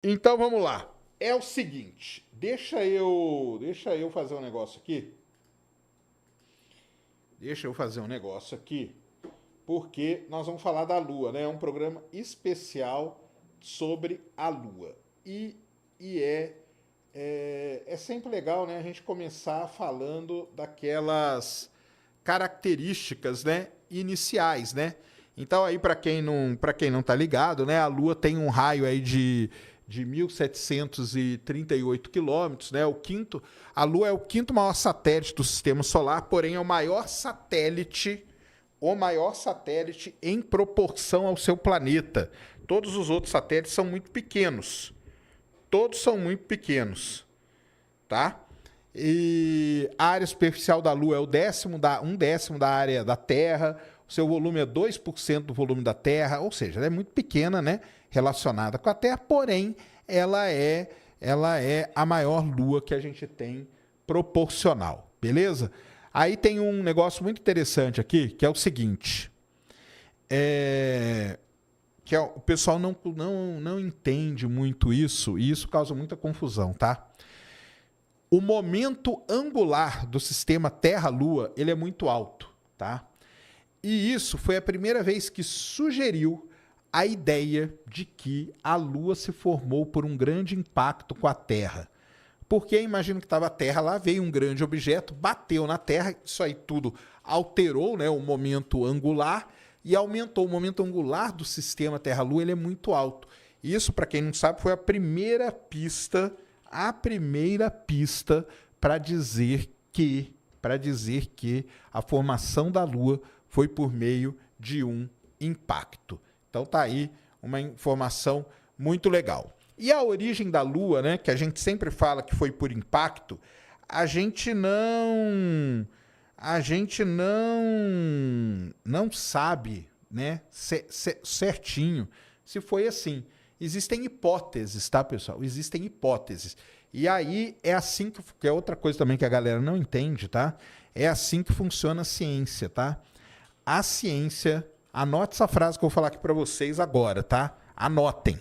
Então vamos lá. É o seguinte, deixa eu fazer um negócio aqui. Deixa eu fazer um negócio aqui, porque nós vamos falar da Lua, né? É um programa especial sobre a Lua. E é sempre legal, né? A gente começar falando daquelas características, né? Iniciais, né? Então aí para quem não tá ligado, né? A Lua tem um raio aí de 1.738 quilômetros, né? A Lua é o quinto maior satélite do Sistema Solar, porém é o maior satélite em proporção ao seu planeta. Todos os outros satélites são muito pequenos. Todos são muito pequenos, tá? E a área superficial da Lua é um décimo da área da Terra. O seu volume é 2% do volume da Terra, ou seja, ela é muito pequena, né? Relacionada com a Terra, porém ela é a maior Lua que a gente tem proporcional, beleza? Aí tem um negócio muito interessante aqui, que é o seguinte, o pessoal não entende muito isso, e isso causa muita confusão, tá? O momento angular do sistema Terra-Lua, ele é muito alto, tá? E isso foi a primeira vez que sugeriu a ideia de que a Lua se formou por um grande impacto com a Terra. Porque imagina que estava a Terra lá, veio um grande objeto, bateu na Terra, isso aí tudo alterou, né, o momento angular e aumentou. O momento angular do sistema Terra-Lua, ele é muito alto. Isso, para quem não sabe, foi a primeira pista para dizer que a formação da Lua foi por meio de um impacto. Então tá aí uma informação muito legal. E a origem da Lua, né, que a gente sempre fala que foi por impacto, a gente não sabe, né, certinho se foi assim. Existem hipóteses, tá, pessoal? Existem hipóteses. E aí é assim que é outra coisa também que a galera não entende, tá? É assim que funciona a ciência, tá? A ciência, anote essa frase que eu vou falar aqui para vocês agora, tá? Anotem.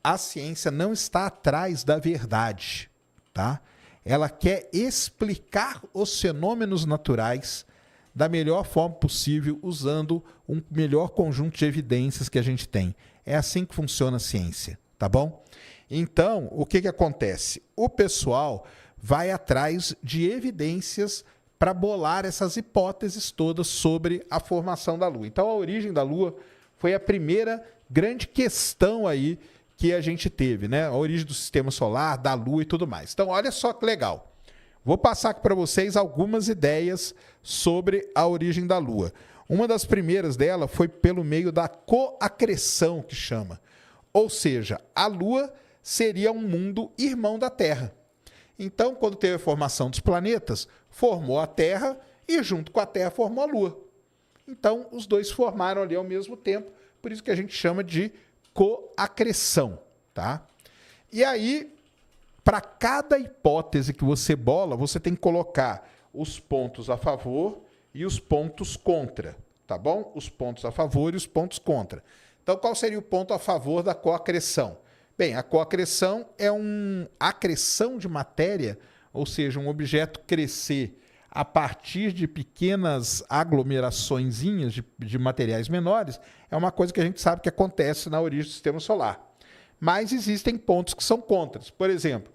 A ciência não está atrás da verdade, tá? Ela quer explicar os fenômenos naturais da melhor forma possível, usando um melhor conjunto de evidências que a gente tem. É assim que funciona a ciência, tá bom? Então, o que acontece? O pessoal vai atrás de evidências para bolar essas hipóteses todas sobre a formação da Lua. Então, a origem da Lua foi a primeira grande questão aí que a gente teve, né? A origem do sistema solar, da Lua e tudo mais. Então, olha só que legal. Vou passar aqui para vocês algumas ideias sobre a origem da Lua. Uma das primeiras dela foi pelo meio da coacreção, que chama. Ou seja, a Lua seria um mundo irmão da Terra. Então, quando teve a formação dos planetas, formou a Terra e, junto com a Terra, formou a Lua. Então, os dois formaram ali ao mesmo tempo, por isso que a gente chama de coacreção, tá? E aí, para cada hipótese que você bola, você tem que colocar os pontos a favor e os pontos contra, tá bom? Os pontos a favor e os pontos contra. Então, qual seria o ponto a favor da coacreção? Bem, a coacreção é uma acreção de matéria, ou seja, um objeto crescer a partir de pequenas aglomeraçõezinhas de materiais menores, é uma coisa que a gente sabe que acontece na origem do sistema solar. Mas existem pontos que são contras. Por exemplo,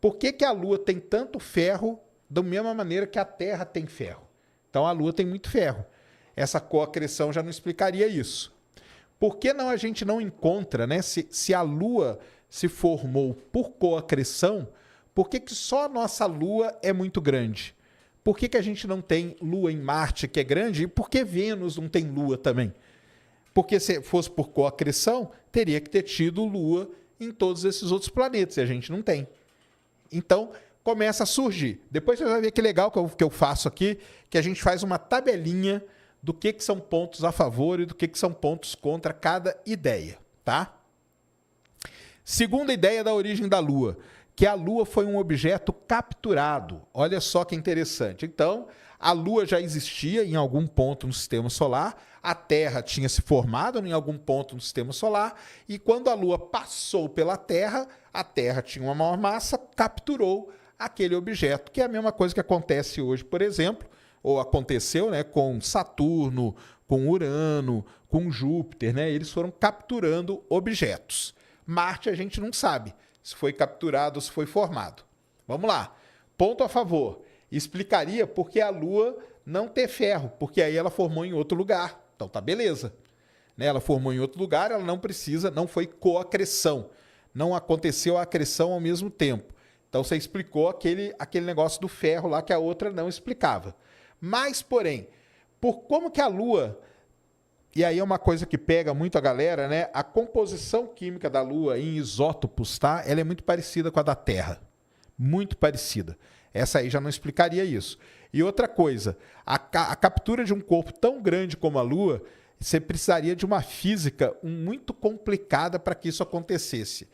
por que a Lua tem tanto ferro da mesma maneira que a Terra tem ferro? Então a Lua tem muito ferro. Essa coacreção já não explicaria isso. Por que não a gente não encontra, né? Se a Lua se formou por coacreção, por que só a nossa Lua é muito grande? Por que a gente não tem Lua em Marte, que é grande? E por que Vênus não tem Lua também? Porque se fosse por coacreção, teria que ter tido Lua em todos esses outros planetas, e a gente não tem. Então, começa a surgir. Depois você vai ver que legal que eu faço aqui, que a gente faz uma tabelinha do que são pontos a favor e do que são pontos contra cada ideia, tá? Segunda ideia da origem da Lua. que a Lua foi um objeto capturado. Olha só que interessante. Então, a Lua já existia em algum ponto no sistema solar, a Terra tinha se formado em algum ponto no sistema solar, e quando a Lua passou pela Terra, a Terra tinha uma maior massa, capturou aquele objeto, que é a mesma coisa que acontece hoje, por exemplo, ou aconteceu, né, com Saturno, com Urano, com Júpiter, né? Eles foram capturando objetos. Marte a gente não sabe se foi capturado ou se foi formado. Vamos lá. Ponto a favor. Explicaria por que a Lua não ter ferro, porque aí ela formou em outro lugar. Então tá beleza. Né? Ela formou em outro lugar, ela não precisa, não foi coacreção. Não aconteceu a acreção ao mesmo tempo. Então você explicou aquele negócio do ferro lá que a outra não explicava. Mas, porém, por como que a Lua... E aí é uma coisa que pega muito a galera, né? A composição química da Lua em isótopos, tá? Ela é muito parecida com a da Terra. Muito parecida. Essa aí já não explicaria isso. E outra coisa, a captura de um corpo tão grande como a Lua, você precisaria de uma física muito complicada para que isso acontecesse.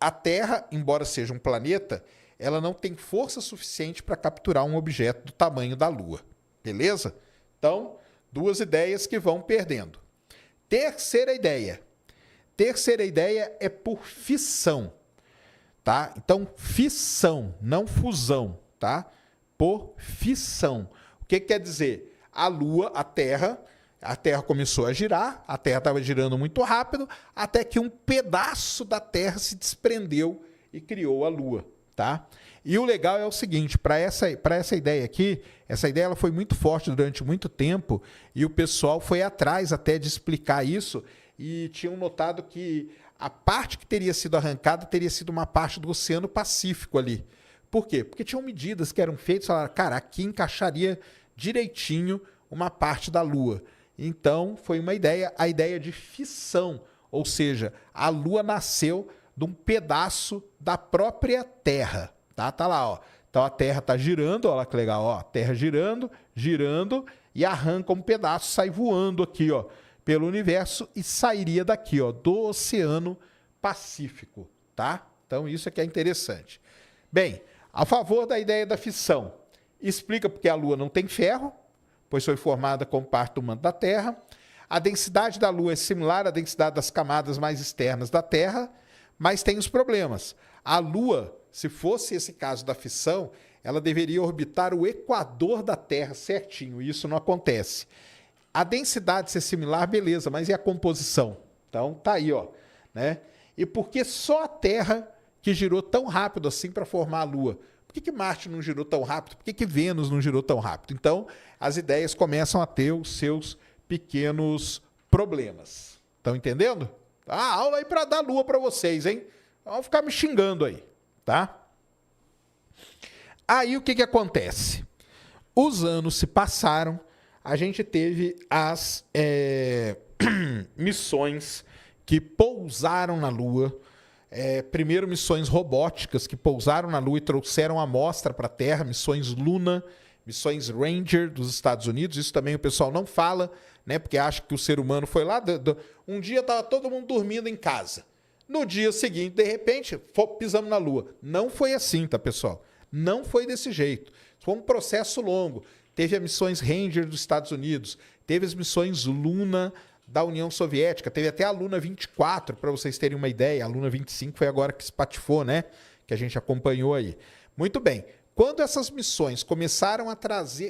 A Terra, embora seja um planeta, ela não tem força suficiente para capturar um objeto do tamanho da Lua. Beleza? Então, duas ideias que vão perdendo. Terceira ideia. Terceira ideia é por fissão. Tá? Então, fissão, não fusão. Tá? Por fissão. O que quer dizer? A Lua, a Terra começou a girar, a Terra estava girando muito rápido, até que um pedaço da Terra se desprendeu e criou a Lua. Tá? E o legal é o seguinte, para essa ideia aqui, essa ideia ela foi muito forte durante muito tempo e o pessoal foi atrás até de explicar isso e tinham notado que a parte que teria sido arrancada teria sido uma parte do Oceano Pacífico ali. Por quê? Porque tinham medidas que eram feitas, falaram, cara, aqui encaixaria direitinho uma parte da Lua. Então, foi uma ideia, a ideia de fissão, ou seja, a Lua nasceu de um pedaço da própria Terra. Tá lá, ó. Então a Terra está girando, olha que legal, ó. A Terra girando, girando, e arranca um pedaço, sai voando aqui, ó, pelo universo e sairia daqui, ó, do Oceano Pacífico, tá? Então isso aqui é interessante. Bem, a favor da ideia da fissão, explica porque a Lua não tem ferro, pois foi formada como parte do manto da Terra. A densidade da Lua é similar à densidade das camadas mais externas da Terra, mas tem os problemas. A Lua, se fosse esse caso da fissão, ela deveria orbitar o equador da Terra certinho, e isso não acontece. A densidade ser similar, beleza, mas e a composição? Então, tá aí, ó, né? E por que só a Terra que girou tão rápido assim para formar a Lua? Por que Marte não girou tão rápido? Por que Vênus não girou tão rápido? Então, as ideias começam a ter os seus pequenos problemas. Estão entendendo? Ah, aula aí para dar Lua para vocês, hein? Vão ficar me xingando aí, tá? Aí o que acontece? Os anos se passaram, a gente teve as missões que pousaram na Lua. Primeiro, missões robóticas que pousaram na Lua e trouxeram amostra para a Terra, missões Luna, missões Ranger dos Estados Unidos. Isso também o pessoal não fala, né? Porque acha que o ser humano foi lá. Um dia estava todo mundo dormindo em casa. No dia seguinte, de repente, pisamos na Lua. Não foi assim, tá, pessoal? Não foi desse jeito. Foi um processo longo. Teve as missões Ranger dos Estados Unidos, teve as missões Luna da União Soviética, teve até a Luna 24, para vocês terem uma ideia. A Luna 25 foi agora que espatifou, né? Que a gente acompanhou aí. Muito bem. Quando essas missões começaram a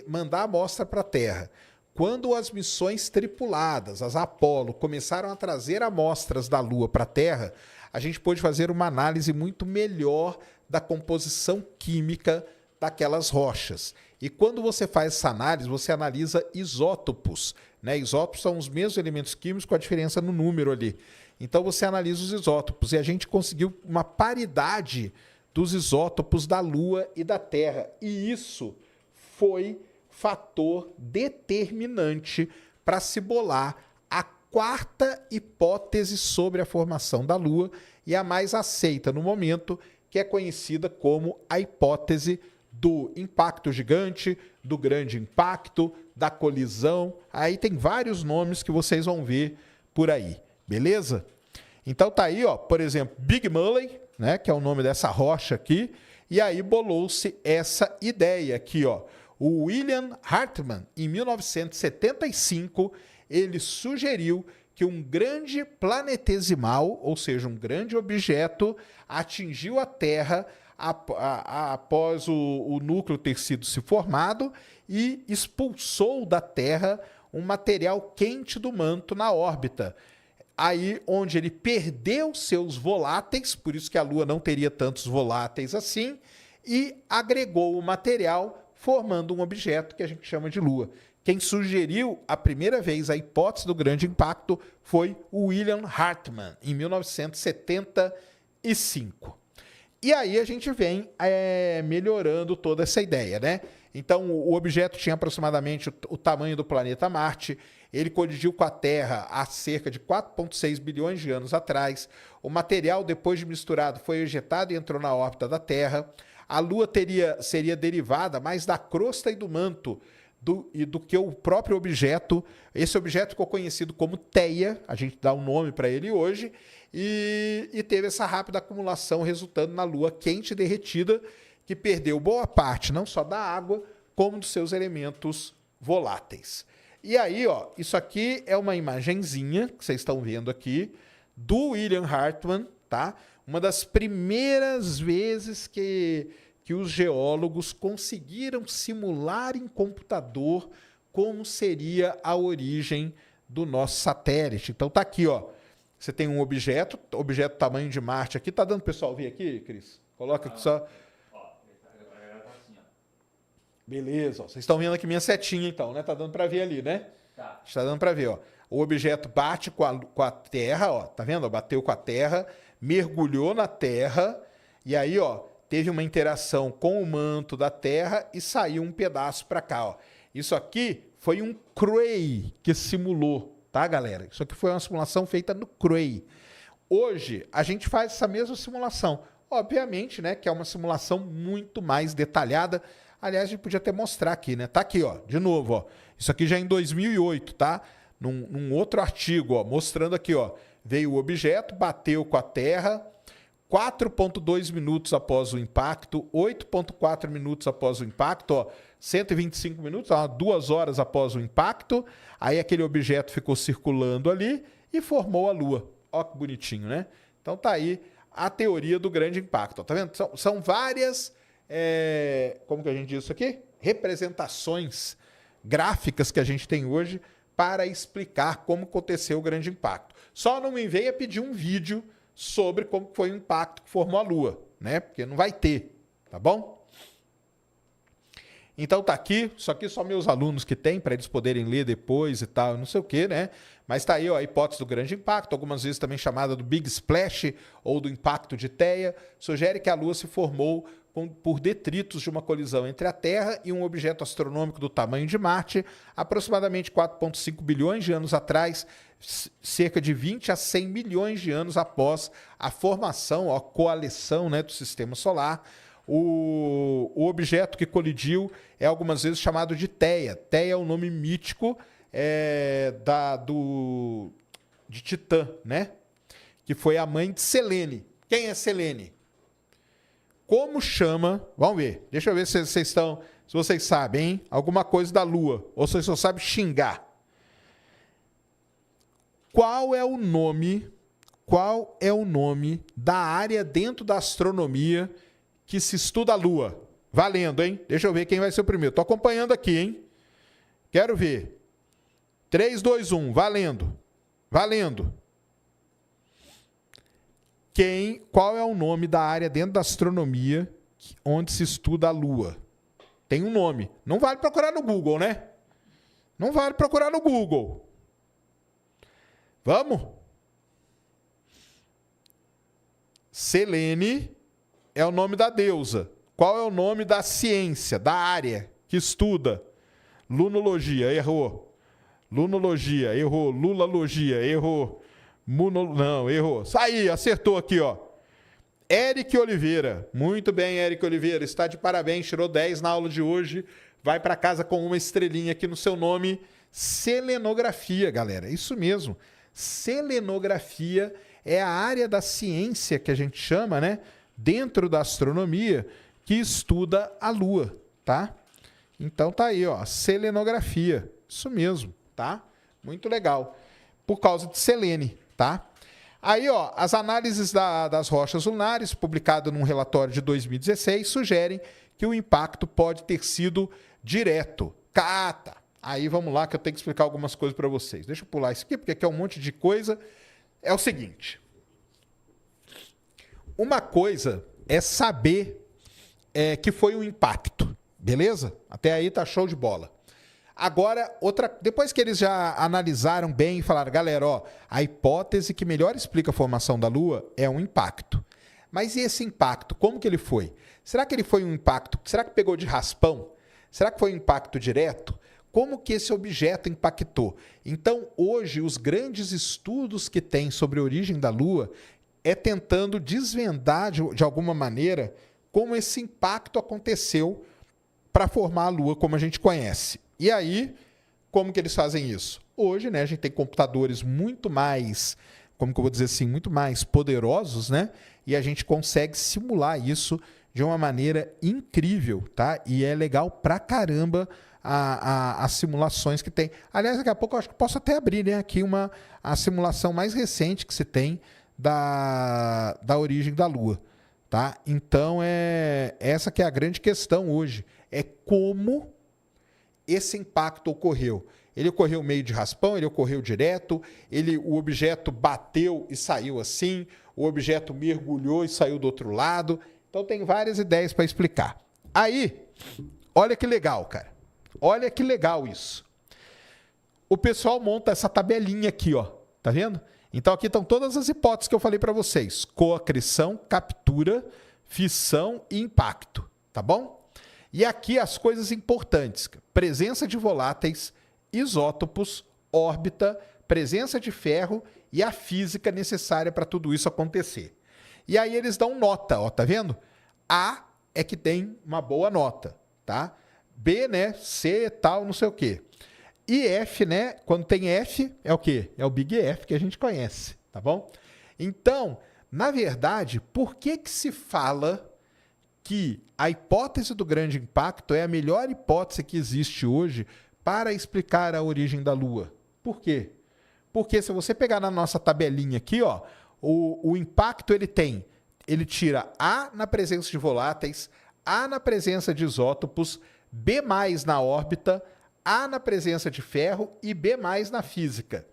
mandar amostra para a Terra, quando as missões tripuladas, as Apollo, começaram a trazer amostras da Lua para a Terra, a gente pôde fazer uma análise muito melhor da composição química daquelas rochas. E quando você faz essa análise, você analisa isótopos, né? Isótopos são os mesmos elementos químicos com a diferença no número ali. Então você analisa os isótopos e a gente conseguiu uma paridade dos isótopos da Lua e da Terra. E isso foi fator determinante para se bolar a quarta hipótese sobre a formação da Lua e a mais aceita no momento, que é conhecida como a hipótese do impacto gigante, do grande impacto, da colisão. Aí tem vários nomes que vocês vão ver por aí, beleza? Então tá aí, ó, por exemplo, Big Muley, né, que é o nome dessa rocha aqui, e aí bolou-se essa ideia aqui, ó. O William Hartmann, em 1975, ele sugeriu que um grande planetesimal, ou seja, um grande objeto, atingiu a Terra após o núcleo ter sido se formado e expulsou da Terra um material quente do manto na órbita. Aí onde ele perdeu seus voláteis, por isso que a Lua não teria tantos voláteis assim, e agregou o material, formando um objeto que a gente chama de Lua. Quem sugeriu a primeira vez a hipótese do grande impacto foi o William Hartmann, em 1975. E aí a gente vem melhorando toda essa ideia, né? Então, o objeto tinha aproximadamente o tamanho do planeta Marte, ele colidiu com a Terra há cerca de 4,6 bilhões de anos atrás, o material, depois de misturado, foi ejetado e entrou na órbita da Terra, a Lua seria derivada mais da crosta e do manto do que o próprio objeto. Esse objeto ficou conhecido como Theia, a gente dá um nome para ele hoje, e teve essa rápida acumulação, resultando na Lua quente e derretida, que perdeu boa parte, não só da água, como dos seus elementos voláteis. E aí, ó, isso aqui é uma imagenzinha, que vocês estão vendo aqui, do William Hartmann, tá? Uma das primeiras vezes que os geólogos conseguiram simular em computador como seria a origem do nosso satélite. Então tá aqui, ó. Você tem um objeto tamanho de Marte aqui. Tá dando pro pessoal ver aqui, Cris? Coloca aqui só. Beleza, ó. Vocês estão vendo aqui minha setinha então, né? Tá dando para ver ali, né? Tá. Está dando para ver, ó. O objeto bate com a Terra, ó. Tá vendo? Bateu com a Terra, mergulhou na Terra e aí, ó, teve uma interação com o manto da Terra e saiu um pedaço para cá, ó. Isso aqui foi um Cray que simulou, tá, galera? Isso aqui foi uma simulação feita no Cray. Hoje, a gente faz essa mesma simulação. Obviamente, né, que é uma simulação muito mais detalhada. Aliás, a gente podia até mostrar aqui, né? Tá aqui, ó, de novo, ó. Isso aqui já é em 2008, tá? Num outro artigo, ó, mostrando aqui, ó. Veio o objeto, bateu com a Terra, 4,2 minutos após o impacto, 8,4 minutos após o impacto, ó, 125 minutos, ó, 2 horas após o impacto. Aí aquele objeto ficou circulando ali e formou a Lua. Ó que bonitinho, né? Então tá aí a teoria do grande impacto. Ó, tá vendo? São várias... como que a gente diz isso aqui? Representações gráficas que a gente tem hoje para explicar como aconteceu o grande impacto. Só não me venha pedir um vídeo sobre como foi o impacto que formou a Lua, né? Porque não vai ter, tá bom? Então tá aqui, isso aqui só meus alunos que têm, para eles poderem ler depois e tal, não sei o que, né? Mas tá aí, ó, a hipótese do grande impacto, algumas vezes também chamada do Big Splash ou do impacto de Theia, sugere que a Lua se formou por detritos de uma colisão entre a Terra e um objeto astronômico do tamanho de Marte, aproximadamente 4,5 bilhões de anos atrás, cerca de 20 a 100 milhões de anos após a formação, a coaleção, né, do Sistema Solar. O objeto que colidiu é algumas vezes chamado de Theia. Theia é o nome mítico de Titã, né? Que foi a mãe de Selene. Quem é Selene? Como chama? Vamos ver. Deixa eu ver se vocês sabem, hein? Alguma coisa da Lua. Ou vocês só sabem xingar. Qual é o nome da área dentro da astronomia que se estuda a Lua? Valendo, hein? Deixa eu ver quem vai ser o primeiro. Tô acompanhando aqui, hein? Quero ver. 3, 2, 1. Valendo. Valendo. Qual é o nome da área dentro da astronomia onde se estuda a Lua? Tem um nome. Não vale procurar no Google, né? Não vale procurar no Google. Vamos? Selene é o nome da deusa. Qual é o nome da ciência, da área que estuda? Lunologia, errou. Lunologia, errou. Lulalogia, errou. Não, errou. Aí, acertou aqui, ó. Eric Oliveira. Muito bem, Eric Oliveira. Está de parabéns, tirou 10 na aula de hoje. Vai para casa com uma estrelinha aqui no seu nome. Selenografia, galera. Isso mesmo. Selenografia é a área da ciência que a gente chama, né, dentro da astronomia, que estuda a Lua, tá? Então tá aí, ó, selenografia. Isso mesmo, tá? Muito legal. Por causa de Selene, tá? Aí, ó, as análises das rochas lunares, publicado num relatório de 2016, sugerem que o impacto pode ter sido direto. Cata! Aí vamos lá que eu tenho que explicar algumas coisas para vocês. Deixa eu pular isso aqui, porque aqui é um monte de coisa. É o seguinte. Uma coisa é saber que foi um impacto, beleza? Até aí tá show de bola. Agora, depois que eles já analisaram bem e falaram, galera, ó, a hipótese que melhor explica a formação da Lua é um impacto. Mas e esse impacto, como que ele foi? Será que ele foi um impacto, será que pegou de raspão? Será que foi um impacto direto? Como que esse objeto impactou? Então, hoje, os grandes estudos que tem sobre a origem da Lua é tentando desvendar, de alguma maneira, como esse impacto aconteceu para formar a Lua como a gente conhece. E aí, como que eles fazem isso? Hoje, né, a gente tem computadores muito mais, como que eu vou dizer assim, muito mais poderosos, né? E a gente consegue simular isso de uma maneira incrível, tá? E é legal pra caramba as simulações que tem. Aliás, daqui a pouco eu acho que posso até abrir, né, aqui a simulação mais recente que se tem da origem da Lua, tá? Então, essa que é a grande questão hoje. É como esse impacto ocorreu. Ele ocorreu meio de raspão, ele ocorreu direto, o objeto bateu e saiu assim, o objeto mergulhou e saiu do outro lado. Então tem várias ideias para explicar. Aí, olha que legal, cara. Olha que legal isso. O pessoal monta essa tabelinha aqui, ó. Tá vendo? Então aqui estão todas as hipóteses que eu falei para vocês. Coacrição, captura, fissão e impacto. Tá bom? E aqui as coisas importantes. Presença de voláteis, isótopos, órbita, presença de ferro e a física necessária para tudo isso acontecer. E aí eles dão nota, ó, tá vendo? A é que tem uma boa nota, tá? B, né? C, tal, não sei o quê. E F, né? Quando tem F, é o quê? É o Big F que a gente conhece, tá bom? Então, na verdade, por que se fala que a hipótese do grande impacto é a melhor hipótese que existe hoje para explicar a origem da Lua? Por quê? Porque se você pegar na nossa tabelinha aqui, ó, o impacto ele tira A na presença de voláteis, A na presença de isótopos, B+ na órbita, A na presença de ferro e B+ na física.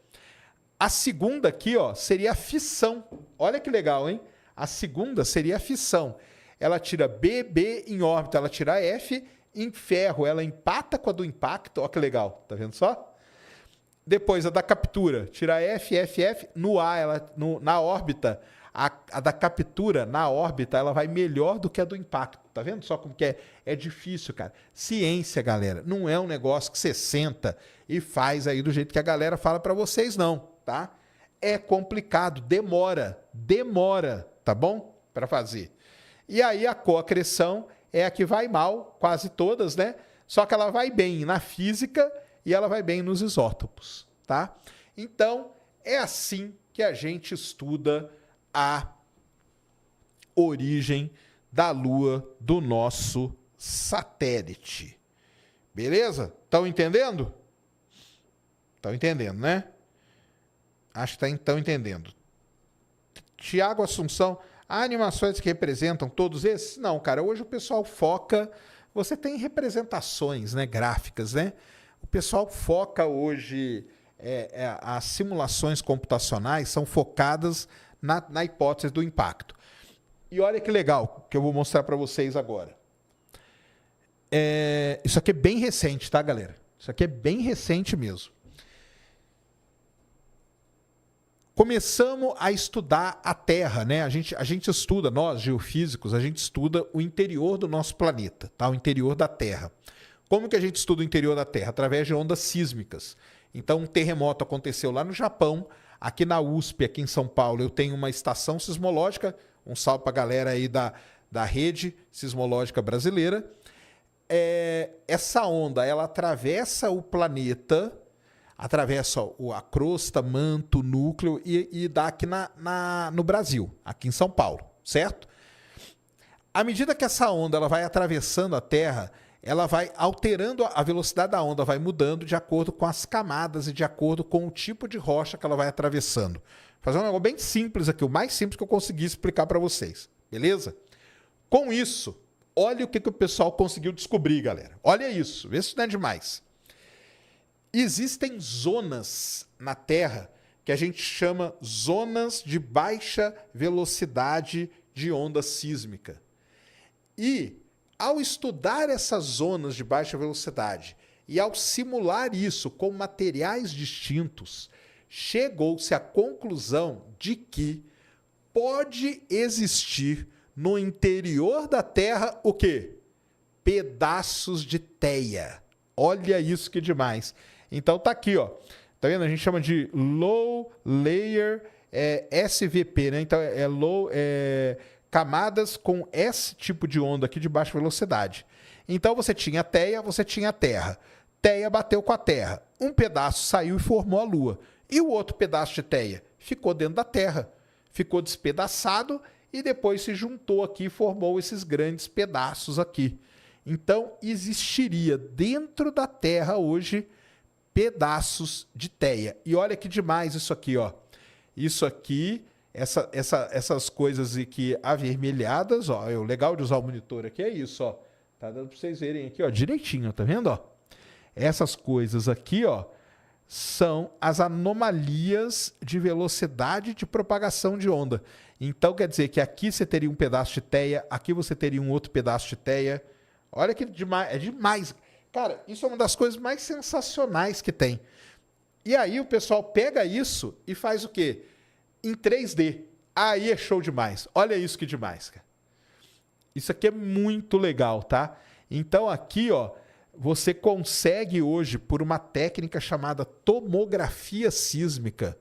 A segunda aqui, ó, seria a fissão. Olha que legal, hein? A segunda seria a fissão. Ela tira B em órbita, ela tira F em ferro, ela empata com a do impacto. Olha que legal, tá vendo só? Depois a da captura, tira F. No A, na órbita, a da captura na órbita, ela vai melhor do que a do impacto. Tá vendo só como que é difícil, cara? Ciência, galera, não é um negócio que você senta e faz aí do jeito que a galera fala para vocês, não, tá? É complicado, demora, tá bom? Para fazer. E aí a coacreção é a que vai mal, quase todas, né? Só que ela vai bem na física e ela vai bem nos isótopos, tá? Então, é assim que a gente estuda a origem da Lua do nosso satélite. Beleza? Estão entendendo? Estão entendendo, né? Acho que estão entendendo. Tiago Assunção, há animações que representam todos esses? Não, cara, hoje o pessoal foca... Você tem representações, né, gráficas, né? O pessoal foca hoje... as simulações computacionais são focadas na hipótese do impacto. E olha que legal, que eu vou mostrar para vocês agora. Isso aqui é bem recente, tá, galera? Isso aqui é bem recente mesmo. Começamos a estudar a Terra, né? A gente estuda, nós geofísicos, a gente estuda o interior do nosso planeta, tá? O interior da Terra. Como que a gente estuda o interior da Terra? Através de ondas sísmicas. Então, um terremoto aconteceu lá no Japão, aqui na USP, aqui em São Paulo, eu tenho uma estação sismológica, um salve para a galera aí da rede sismológica brasileira. Essa onda, ela atravessa o planeta, atravessa a crosta, manto, núcleo e dá aqui no Brasil, aqui em São Paulo, certo? À medida que essa onda ela vai atravessando a Terra, ela vai alterando a velocidade da onda, vai mudando de acordo com as camadas e de acordo com o tipo de rocha que ela vai atravessando. Vou fazer um negócio bem simples aqui, o mais simples que eu consegui explicar para vocês, beleza? Com isso, olha o que o pessoal conseguiu descobrir, galera. Olha isso, vê se isso não é demais. Existem zonas na Terra que a gente chama zonas de baixa velocidade de onda sísmica. E ao estudar essas zonas de baixa velocidade e ao simular isso com materiais distintos, chegou-se à conclusão de que pode existir no interior da Terra o quê? Pedaços de teia. Olha isso que demais. Então tá aqui, ó. Tá vendo? A gente chama de Low Layer SVP, né? Então camadas com esse tipo de onda aqui de baixa velocidade. Então você tinha teia, você tinha terra. Teia bateu com a terra. Um pedaço saiu e formou a Lua. E o outro pedaço de teia ficou dentro da Terra. Ficou despedaçado e depois se juntou aqui e formou esses grandes pedaços aqui. Então existiria dentro da Terra hoje pedaços de teia. E olha que demais isso aqui, ó. Isso aqui... Essas coisas aqui avermelhadas, ó, o legal de usar o monitor aqui é isso, ó. Tá dando para vocês verem aqui, ó, direitinho, tá vendo, ó? Essas coisas aqui, ó, são as anomalias de velocidade de propagação de onda. Então quer dizer que aqui você teria um pedaço de teia, aqui você teria um outro pedaço de teia. Olha que demais, é demais. Cara, isso é uma das coisas mais sensacionais que tem. E aí o pessoal pega isso e faz o quê? Em 3D. Aí é show demais. Olha isso que demais, cara. Isso aqui é muito legal, tá? Então aqui, ó, você consegue hoje, por uma técnica chamada tomografia sísmica,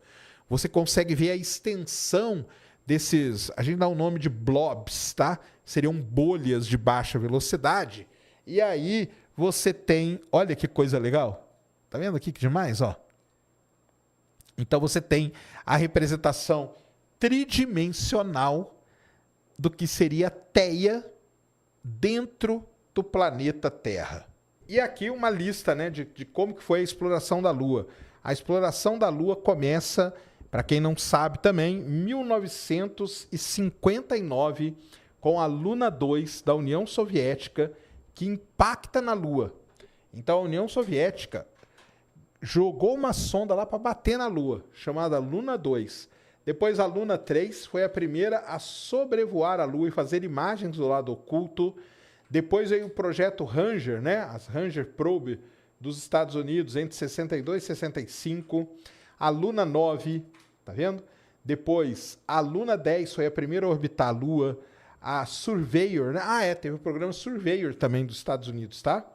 você consegue ver a extensão desses, a gente dá o nome de blobs, tá? Seriam bolhas de baixa velocidade. E aí você tem, olha que coisa legal. Tá vendo aqui que demais, ó? Então você tem a representação tridimensional do que seria teia dentro do planeta Terra. E aqui uma lista, né, de como que foi a exploração da Lua. A exploração da Lua começa, para quem não sabe também, em 1959, com a Luna 2 da União Soviética, que impacta na Lua. Então a União Soviética jogou uma sonda lá para bater na Lua, chamada Luna 2. Depois a Luna 3 foi a primeira a sobrevoar a Lua e fazer imagens do lado oculto. Depois veio o projeto Ranger, né? As Ranger Probe dos Estados Unidos entre 62 e 65. A Luna 9, tá vendo? Depois a Luna 10 foi a primeira a orbitar a Lua. A Surveyor, né? Teve o programa Surveyor também dos Estados Unidos, tá?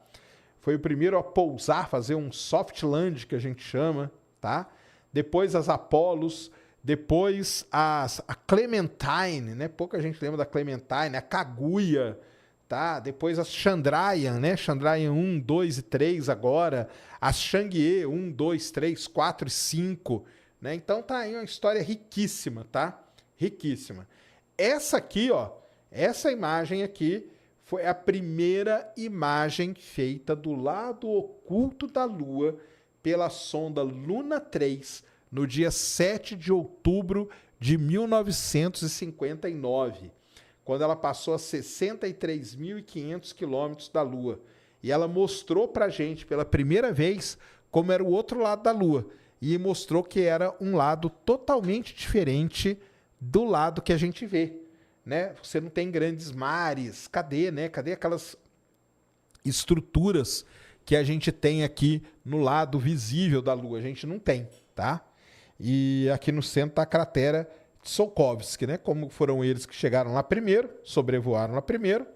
Foi o primeiro a pousar, fazer um soft land, que a gente chama, tá? Depois as Apollos, depois a Clementine, né? Pouca gente lembra da Clementine, a Kaguya, tá? Depois as Chandrayaan, né? Chandrayaan 1, 2 e 3 agora, as Chang'e 1, 2, 3, 4 e 5, né? Então tá aí uma história riquíssima, tá? Riquíssima. Essa aqui, ó, essa imagem aqui foi a primeira imagem feita do lado oculto da Lua pela sonda Luna 3 no dia 7 de outubro de 1959, quando ela passou a 63.500 quilômetros da Lua. E ela mostrou para a gente pela primeira vez como era o outro lado da Lua. E mostrou que era um lado totalmente diferente do lado que a gente vê. Né? Você não tem grandes mares. Cadê, né? Cadê aquelas estruturas que a gente tem aqui no lado visível da Lua? A gente não tem, tá? E aqui no centro está a cratera de Tsiolkovsky, né? Como foram eles que chegaram lá primeiro, sobrevoaram lá primeiro,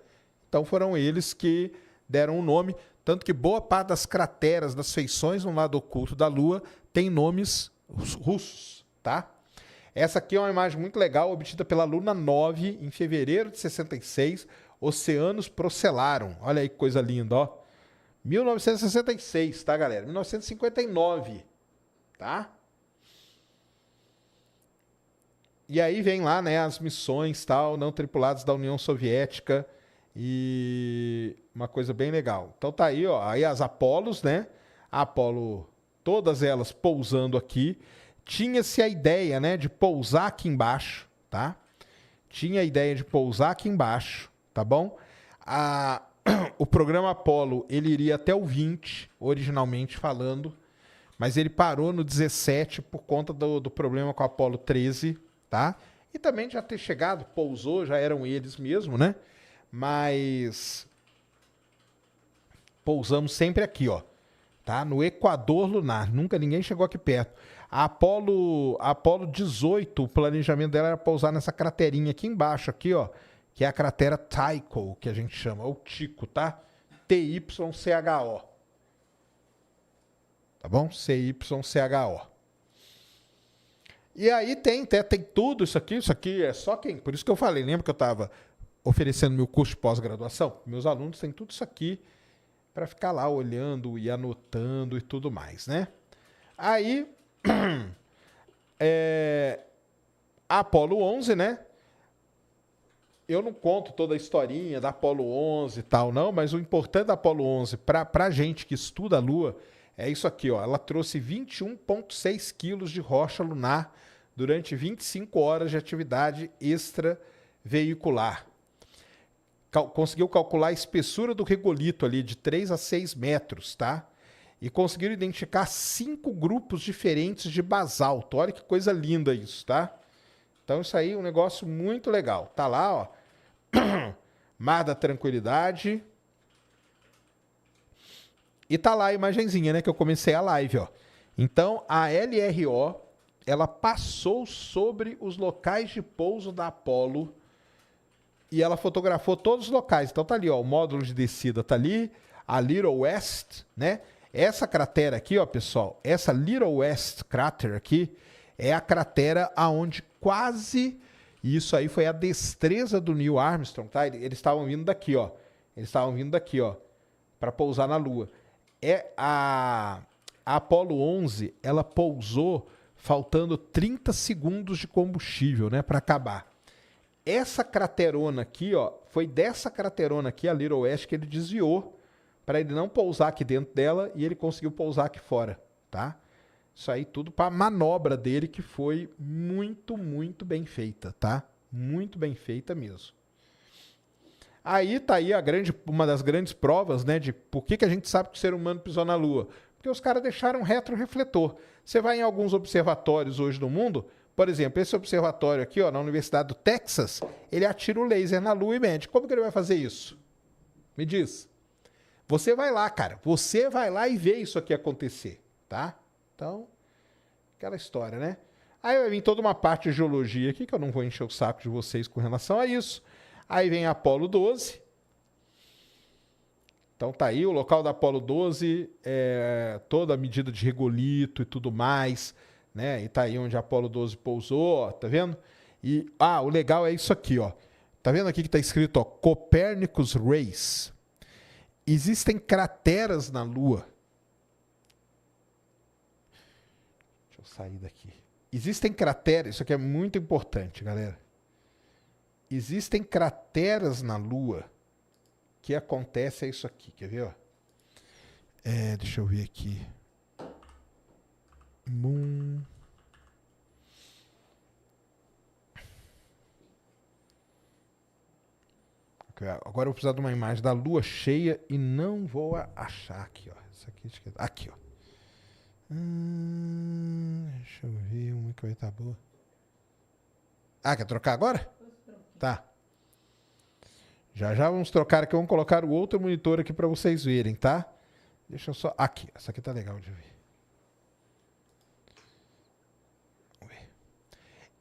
então foram eles que deram o nome. Tanto que boa parte das crateras, das feições no lado oculto da Lua tem nomes russos, tá? Essa aqui é uma imagem muito legal, obtida pela Luna 9 em fevereiro de 66. Oceanos Procellarum. Olha aí que coisa linda, ó. 1966, tá, galera? 1959. tá? E aí vem lá, né, as missões tal, não tripuladas da União Soviética e uma coisa bem legal. Então tá aí, ó, aí as Apolos, né? A Apolo, todas elas pousando aqui. Tinha-se a ideia, né, de pousar aqui embaixo, tá? Tinha a ideia de pousar aqui embaixo, tá bom? O programa Apollo, ele iria até o 20, originalmente falando, mas ele parou no 17 por conta do problema com o Apollo 13, tá? E também já ter chegado, pousou, já eram eles mesmo, né? Mas pousamos sempre aqui, ó, tá? No Equador lunar, nunca ninguém chegou aqui perto. A Apollo 18, o planejamento dela era pousar nessa craterinha aqui embaixo, aqui, ó, que é a cratera Tycho, que a gente chama, ou Tico, tá? Tycho. Tá bom? CYCHO. E aí tem tudo isso aqui é só quem... Por isso que eu falei, lembra que eu estava oferecendo meu curso de pós-graduação? Meus alunos têm tudo isso aqui para ficar lá olhando e anotando e tudo mais, né? Aí, a Apollo 11, né? Eu não conto toda a historinha da Apollo 11 e tal, não, mas o importante da Apollo 11 para gente que estuda a Lua é isso aqui, ó. Ela trouxe 21,6 quilos de rocha lunar durante 25 horas de atividade extraveicular. Conseguiu calcular a espessura do regolito ali de 3 a 6 metros, tá? E conseguiram identificar 5 grupos diferentes de basalto. Olha que coisa linda isso, tá? Então isso aí é um negócio muito legal. Tá lá, ó. Mar da Tranquilidade. E tá lá a imagenzinha, né? Que eu comecei a live, ó. Então, a LRO, ela passou sobre os locais de pouso da Apollo e ela fotografou todos os locais. Então tá ali, ó. O módulo de descida tá ali. A Little West, né? Essa cratera aqui, ó, pessoal. Essa Little West Crater aqui é a cratera aonde quase... E isso aí foi a destreza do Neil Armstrong, tá? Eles estavam vindo daqui, ó. Eles estavam vindo daqui, ó, para pousar na Lua. A Apollo 11, ela pousou faltando 30 segundos de combustível, né, para acabar. Essa craterona aqui, ó, foi dessa craterona aqui, a Little West, que ele desviou para ele não pousar aqui dentro dela e ele conseguiu pousar aqui fora, tá? Isso aí tudo para a manobra dele, que foi muito, muito bem feita, tá? Muito bem feita mesmo. Aí tá aí uma das grandes provas, né, de por que a gente sabe que o ser humano pisou na Lua. Porque os caras deixaram um retrorefletor. Você vai em alguns observatórios hoje no mundo, por exemplo, esse observatório aqui, ó, na Universidade do Texas, ele atira o laser na Lua e mede. Como que ele vai fazer isso? Me diz. Você vai lá, cara. Você vai lá e vê isso aqui acontecer, tá? Então, aquela história, né? Aí vai vir toda uma parte de geologia aqui, que eu não vou encher o saco de vocês com relação a isso. Aí vem a Apollo 12. Então tá aí, o local da Apollo 12, toda a medida de regolito e tudo mais, né? E tá aí onde a Apollo 12 pousou, ó, tá vendo? E, o legal é isso aqui, ó. Tá vendo aqui que tá escrito, ó, Copernicus Race. Existem crateras na Lua. Sair daqui. Existem crateras, isso aqui é muito importante, galera. Existem crateras na Lua que acontece isso aqui, quer ver, ó? Deixa eu ver aqui. Moon. Agora eu vou precisar de uma imagem da Lua cheia e não vou achar aqui, ó. Isso aqui, ó. Deixa eu ver uma que vai estar boa. Quer trocar agora? Tá. Já vamos trocar aqui. Vamos colocar o outro monitor aqui para vocês verem, tá? Deixa eu só... Aqui. Essa aqui tá legal de ver. Vamos ver.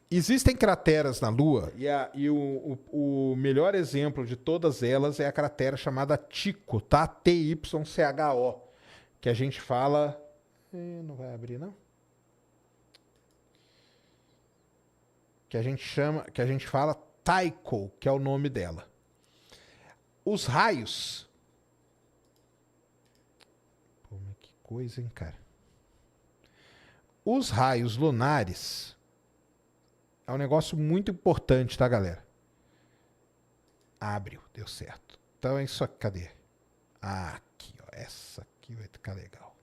Existem crateras na Lua e o melhor exemplo de todas elas é a cratera chamada Tycho, tá? TYCHO. Que a gente fala... Não vai abrir, não? Que a gente fala Tycho, que é o nome dela. Os raios. Pô, mas que coisa, hein, cara? Os raios lunares é um negócio muito importante, tá, galera? Abriu, deu certo. Então é isso aqui, cadê? Ah, aqui, ó. Essa aqui vai ficar legal.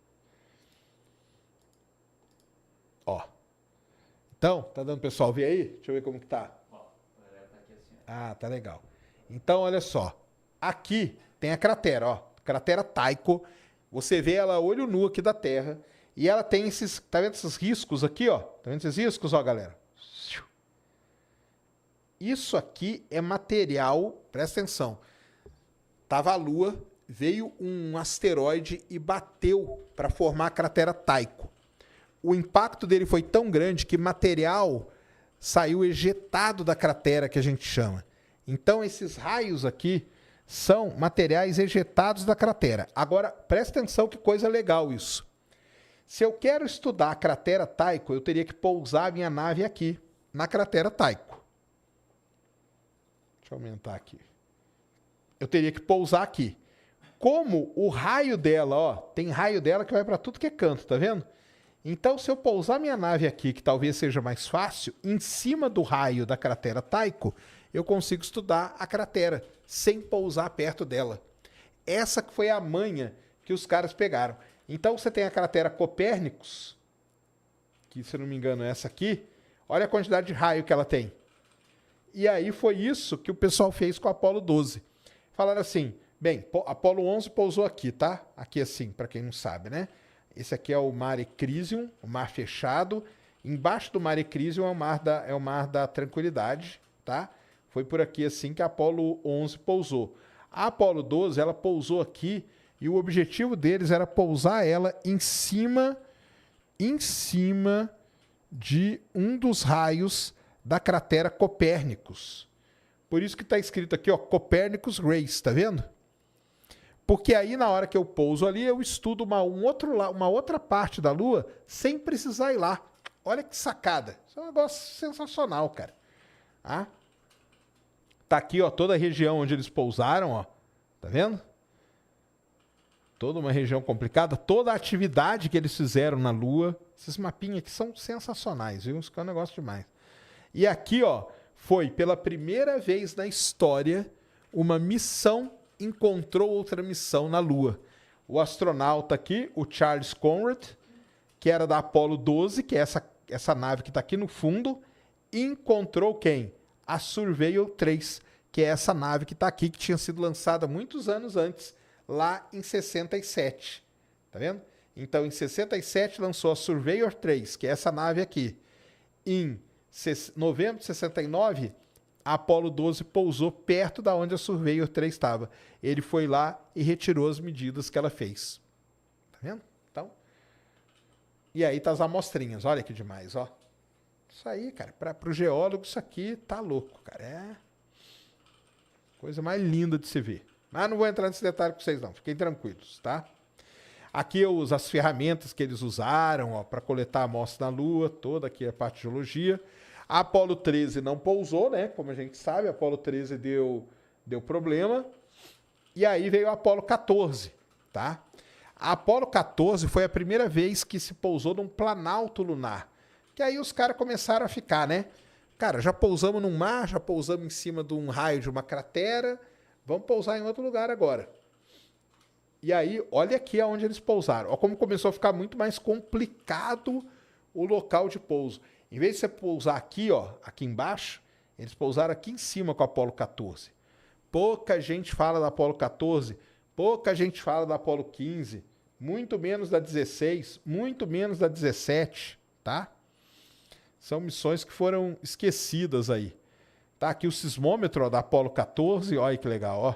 Ó. Então, tá dando pessoal ver aí? Deixa eu ver como que tá. Ah, tá legal. Então, olha só. Aqui tem a cratera, ó. Cratera Tycho. Você vê ela olho nu aqui da Terra. E ela tem esses, tá vendo esses riscos aqui, ó? Tá vendo esses riscos, ó, galera? Isso aqui é material, presta atenção. Tava a Lua, veio um asteroide e bateu para formar a cratera Tycho. O impacto dele foi tão grande que material saiu ejetado da cratera, que a gente chama. Então, esses raios aqui são materiais ejetados da cratera. Agora, presta atenção que coisa legal isso. Se eu quero estudar a cratera Tycho, eu teria que pousar a minha nave aqui, na cratera Tycho. Deixa eu aumentar aqui. Eu teria que pousar aqui. Como o raio dela, ó, tem raio dela que vai para tudo que é canto, tá vendo? Então, se eu pousar minha nave aqui, que talvez seja mais fácil, em cima do raio da cratera Tycho, eu consigo estudar a cratera, sem pousar perto dela. Essa que foi a manha que os caras pegaram. Então, você tem a cratera Copérnicos, que, se não me engano, é essa aqui. Olha a quantidade de raio que ela tem. E aí foi isso que o pessoal fez com o Apolo 12. Falaram assim, bem, Apolo 11 pousou aqui, tá? Aqui assim, para quem não sabe, né? Esse aqui é o Mare Crisium, o mar fechado. Embaixo do Mare Crisium é o mar da tranquilidade, tá? Foi por aqui assim que a Apolo 11 pousou. A Apolo 12, ela pousou aqui e o objetivo deles era pousar ela em cima de um dos raios da cratera Copérnicos. Por isso que está escrito aqui, ó, Copernicus Race, tá vendo? Porque aí, na hora que eu pouso ali, eu estudo uma outra parte da Lua sem precisar ir lá. Olha que sacada. Isso é um negócio sensacional, cara. Ah? Tá aqui, ó, toda a região onde eles pousaram, ó. Tá vendo? Toda uma região complicada. Toda a atividade que eles fizeram na Lua. Esses mapinhas aqui são sensacionais, viu? Isso é um negócio demais. E aqui, ó, foi pela primeira vez na história uma missão encontrou outra missão na Lua. O astronauta aqui, o Charles Conrad, que era da Apollo 12, que é essa nave que está aqui no fundo, encontrou quem? A Surveyor 3, que é essa nave que está aqui, que tinha sido lançada muitos anos antes, lá em 67. Tá vendo? Então, em 67, lançou a Surveyor 3, que é essa nave aqui. Em novembro de 69, a Apollo 12 pousou perto da onde a Surveyor 3 estava. Ele foi lá e retirou as medidas que ela fez. Tá vendo? Então, e aí tá as amostrinhas. Olha que demais, ó. Isso aí, cara, para o geólogo, isso aqui tá louco, cara. É coisa mais linda de se ver. Mas não vou entrar nesse detalhe com vocês, não. Fiquem tranquilos, tá? Aqui as ferramentas que eles usaram para coletar amostras na Lua, toda aqui a parte de geologia. A Apollo 13 não pousou, né? Como a gente sabe, a Apollo 13 deu problema. E aí veio a Apollo 14, tá? A Apollo 14 foi a primeira vez que se pousou num planalto lunar. Que aí os caras começaram a ficar, né? Cara, já pousamos num mar, já pousamos em cima de um raio de uma cratera, vamos pousar em outro lugar agora. E aí, olha aqui aonde eles pousaram. Olha como começou a ficar muito mais complicado o local de pouso. Em vez de você pousar aqui, ó, aqui embaixo, eles pousaram aqui em cima com a Apollo 14. Pouca gente fala da Apollo 14, pouca gente fala da Apollo 15, muito menos da 16, muito menos da 17, tá? São missões que foram esquecidas aí. Tá aqui o sismômetro, ó, da Apollo 14, olha que legal, ó.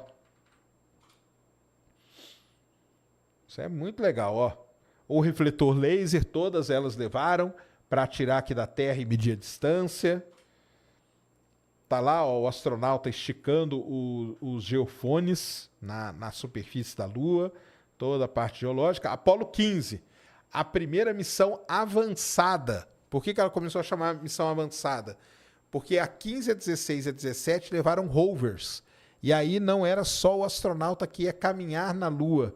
Isso é muito legal, ó. O refletor laser, todas elas levaram para atirar aqui da Terra e medir a distância. Tá lá, ó, o astronauta esticando os geofones na superfície da Lua, toda a parte geológica. Apollo 15, a primeira missão avançada. Por que ela começou a chamar missão avançada? Porque a 15, a 16 e a 17 levaram rovers. E aí não era só o astronauta que ia caminhar na Lua.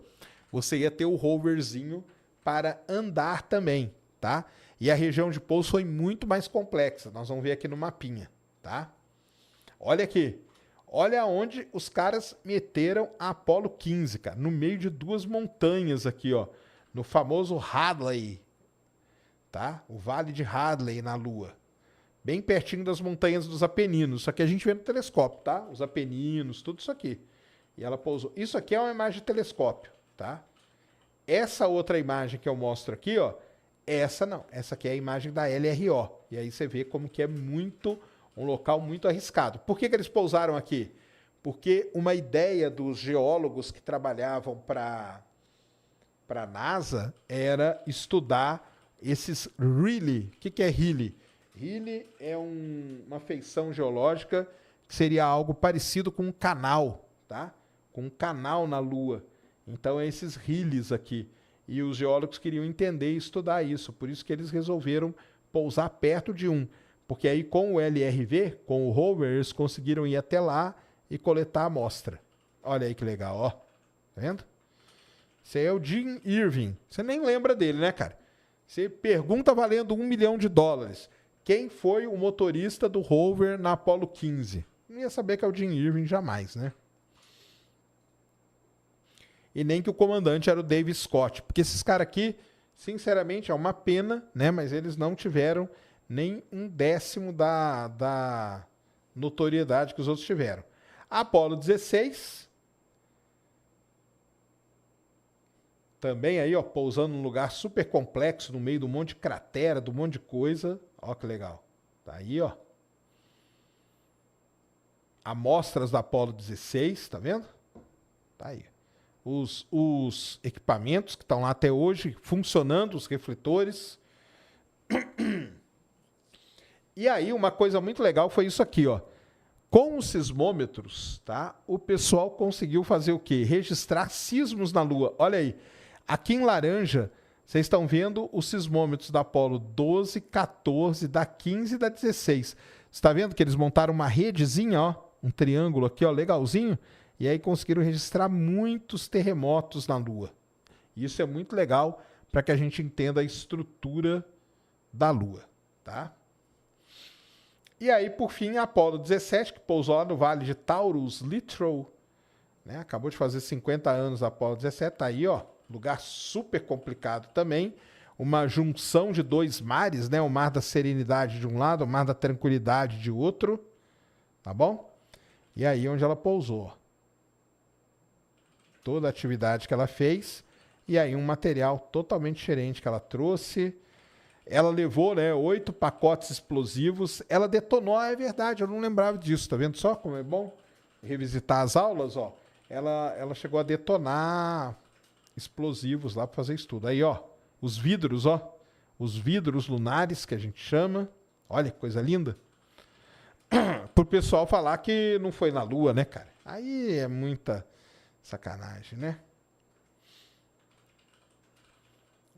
Você ia ter o roverzinho para andar também, tá? E a região de pouso foi muito mais complexa. Nós vamos ver aqui no mapinha, tá? Olha aqui. Olha onde os caras meteram a Apollo 15, cara. No meio de duas montanhas aqui, ó. No famoso Hadley, tá? O Vale de Hadley na Lua. Bem pertinho das montanhas dos Apeninos. Isso aqui a gente vê no telescópio, tá? Os Apeninos, tudo isso aqui. E ela pousou. Isso aqui é uma imagem de telescópio, tá? Essa outra imagem que eu mostro aqui, ó. Essa não. Essa aqui é a imagem da LRO. E aí você vê como que é um local muito arriscado. Por que eles pousaram aqui? Porque uma ideia dos geólogos que trabalhavam para a NASA era estudar esses Rhyli. O que é Rhyli? Rhyli é uma feição geológica que seria algo parecido com um canal, tá? Com um canal na Lua. Então, é esses Rhylis aqui. E os geólogos queriam entender e estudar isso. Por isso que eles resolveram pousar perto de um. Porque aí, com o LRV, com o rover, eles conseguiram ir até lá e coletar a amostra. Olha aí que legal, ó. Tá vendo? Esse aí é o Jim Irving. Você nem lembra dele, né, cara? Você pergunta valendo $1 milhão. Quem foi o motorista do rover na Apollo 15? Não ia saber que é o Jim Irving jamais, né? E nem que o comandante era o Dave Scott. Porque esses caras aqui, sinceramente, é uma pena, né? Mas eles não tiveram nem 1/10 da notoriedade que os outros tiveram. A Apollo 16, também aí, ó, pousando num lugar super complexo, no meio de um monte de cratera, de um monte de coisa. Ó que legal. Tá aí, ó. Amostras da Apollo 16, tá vendo? Tá aí. Os equipamentos que estão lá até hoje, funcionando, os refletores. E aí, uma coisa muito legal foi isso aqui, ó. Com os sismômetros, tá? O pessoal conseguiu fazer o quê? Registrar sismos na Lua. Olha aí. Aqui em laranja, vocês estão vendo os sismômetros da Apollo 12, 14, da 15 e da 16. Você está vendo que eles montaram uma redezinha, ó, um triângulo aqui, ó, legalzinho, e aí conseguiram registrar muitos terremotos na Lua. Isso é muito legal para que a gente entenda a estrutura da Lua, tá? E aí, por fim, a Apollo 17, que pousou lá no Vale de Taurus Littrow, né? Acabou de fazer 50 anos a Apollo 17, tá aí, ó. Lugar super complicado também. Uma junção de dois mares, né? O Mar da Serenidade de um lado, o Mar da Tranquilidade de outro. Tá bom? E aí onde ela pousou. Toda a atividade que ela fez. E aí um material totalmente diferente que ela trouxe. Ela levou, né, 8 pacotes explosivos. Ela detonou, é verdade, eu não lembrava disso. Tá vendo só como é bom revisitar as aulas? Ó. Ela chegou a detonar explosivos lá para fazer estudo. Aí, ó, os vidros, ó, os vidros lunares que a gente chama. Olha que coisa linda. Pro pessoal falar que não foi na Lua, né, cara? Aí é muita sacanagem, né?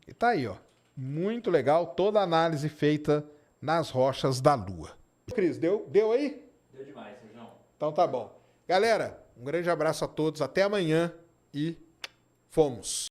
E tá aí, ó. Muito legal, toda a análise feita nas rochas da Lua. Cris, deu aí? Deu demais, Sérgio. Então tá bom. Galera, um grande abraço a todos, até amanhã e fomos!